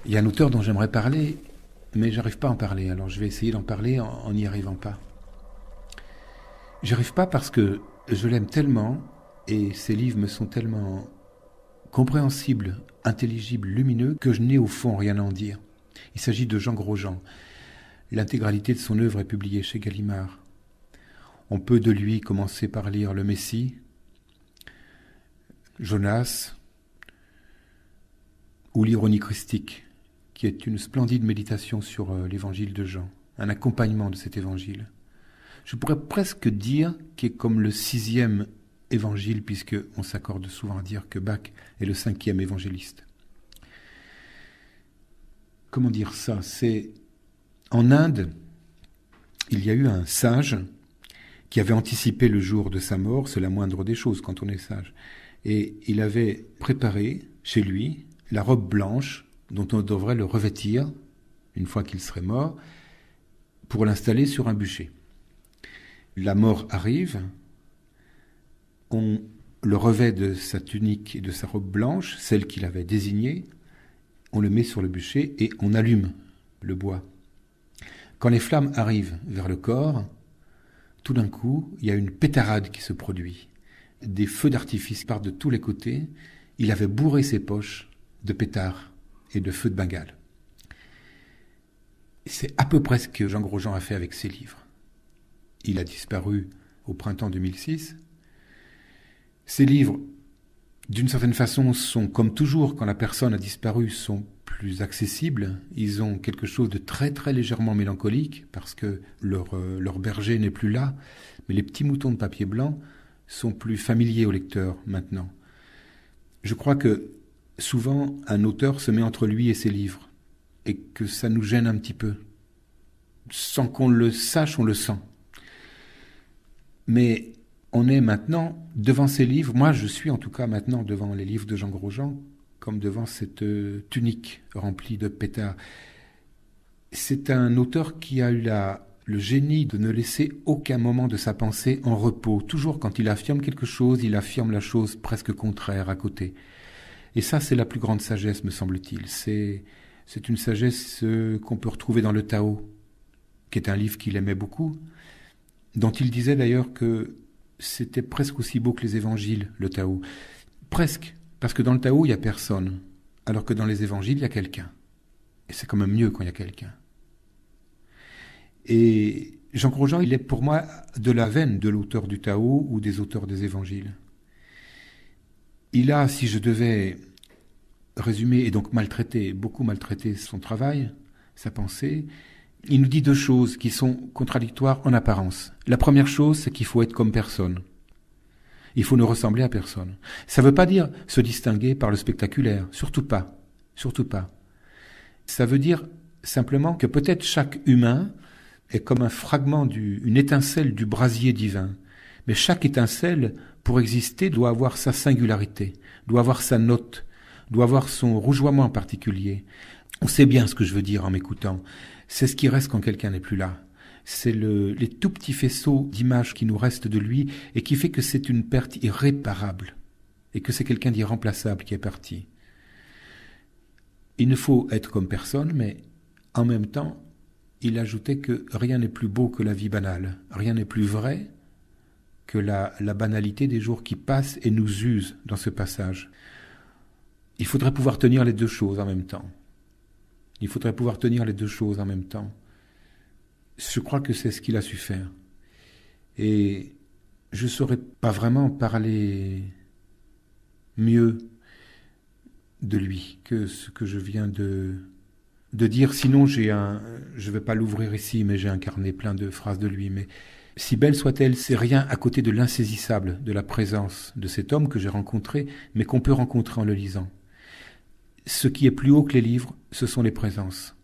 Il y a un auteur dont j'aimerais parler, mais j'arrive pas à en parler. Alors je vais essayer d'en parler en n'y arrivant pas. J'arrive pas parce que je l'aime tellement et ses livres me sont tellement compréhensibles, intelligibles, lumineux que je n'ai au fond rien à en dire. Il s'agit de Jean Grosjean. L'intégralité de son œuvre est publiée chez Gallimard. On peut de lui commencer par lire Le Messie, Jonas ou l'Ironie christique, qui est une splendide méditation sur l'évangile de Jean, un accompagnement de cet évangile. Je pourrais presque dire qu'il est comme le 6e évangile, puisqu'on s'accorde souvent à dire que Bach est le 5e évangéliste. Comment dire ça ? C'est en Inde, il y a eu un sage qui avait anticipé le jour de sa mort, c'est la moindre des choses quand on est sage. Et il avait préparé chez lui la robe blanche dont on devrait le revêtir, une fois qu'il serait mort, pour l'installer sur un bûcher. La mort arrive, on le revêt de sa tunique et de sa robe blanche, celle qu'il avait désignée, on le met sur le bûcher et on allume le bois. Quand les flammes arrivent vers le corps, tout d'un coup, il y a une pétarade qui se produit. Des feux d'artifice partent de tous les côtés. Il avait bourré ses poches de pétards et de feux de Bengale. C'est à peu près ce que Jean Grosjean a fait avec ses livres. Il a disparu au printemps 2006. Ces livres, d'une certaine façon, sont, comme toujours, quand la personne a disparu, sont plus accessibles. Ils ont quelque chose de très très légèrement mélancolique, parce que leur berger n'est plus là, mais les petits moutons de papier blanc sont plus familiers au lecteur maintenant. Je crois que souvent, un auteur se met entre lui et ses livres, et que ça nous gêne un petit peu. Sans qu'on le sache, on le sent. Mais on est maintenant devant ces livres. Moi, je suis en tout cas maintenant devant les livres de Jean Grosjean, comme devant cette tunique remplie de pétards. C'est un auteur qui a eu le génie de ne laisser aucun moment de sa pensée en repos. Toujours quand il affirme quelque chose, il affirme la chose presque contraire à côté. Et ça, c'est la plus grande sagesse, me semble-t-il. C'est une sagesse qu'on peut retrouver dans le Tao, qui est un livre qu'il aimait beaucoup, dont il disait d'ailleurs que c'était presque aussi beau que les évangiles, le Tao. Presque, parce que dans le Tao, il n'y a personne, alors que dans les évangiles, il y a quelqu'un. Et c'est quand même mieux quand il y a quelqu'un. Et Jean Grosjean, il est pour moi de la veine de l'auteur du Tao ou des auteurs des évangiles. Il a, si je devais résumer et donc beaucoup maltraiter son travail, sa pensée, il nous dit deux choses qui sont contradictoires en apparence. La première chose, c'est qu'il faut être comme personne. Il faut ne ressembler à personne. Ça ne veut pas dire se distinguer par le spectaculaire, surtout pas, surtout pas. Ça veut dire simplement que peut-être chaque humain est comme un fragment, une étincelle du brasier divin. Mais chaque étincelle, pour exister, doit avoir sa singularité, doit avoir sa note, doit avoir son rougeoiement particulier. On sait bien ce que je veux dire en m'écoutant. C'est ce qui reste quand quelqu'un n'est plus là. C'est les tout petits faisceaux d'images qui nous restent de lui et qui fait que c'est une perte irréparable et que c'est quelqu'un d'irremplaçable qui est parti. Il ne faut être comme personne, mais en même temps, il ajoutait que rien n'est plus beau que la vie banale, rien n'est plus vrai que la banalité des jours qui passent et nous usent dans ce passage. Il faudrait pouvoir tenir les deux choses en même temps. Il faudrait pouvoir tenir les deux choses en même temps. Je crois que c'est ce qu'il a su faire. Et je ne saurais pas vraiment parler mieux de lui que ce que je viens de dire. Sinon, je ne vais pas l'ouvrir ici, mais j'ai un carnet plein de phrases de lui. Mais si belle soit-elle, c'est rien à côté de l'insaisissable de la présence de cet homme que j'ai rencontré, mais qu'on peut rencontrer en le lisant. Ce qui est plus haut que les livres, ce sont les présences.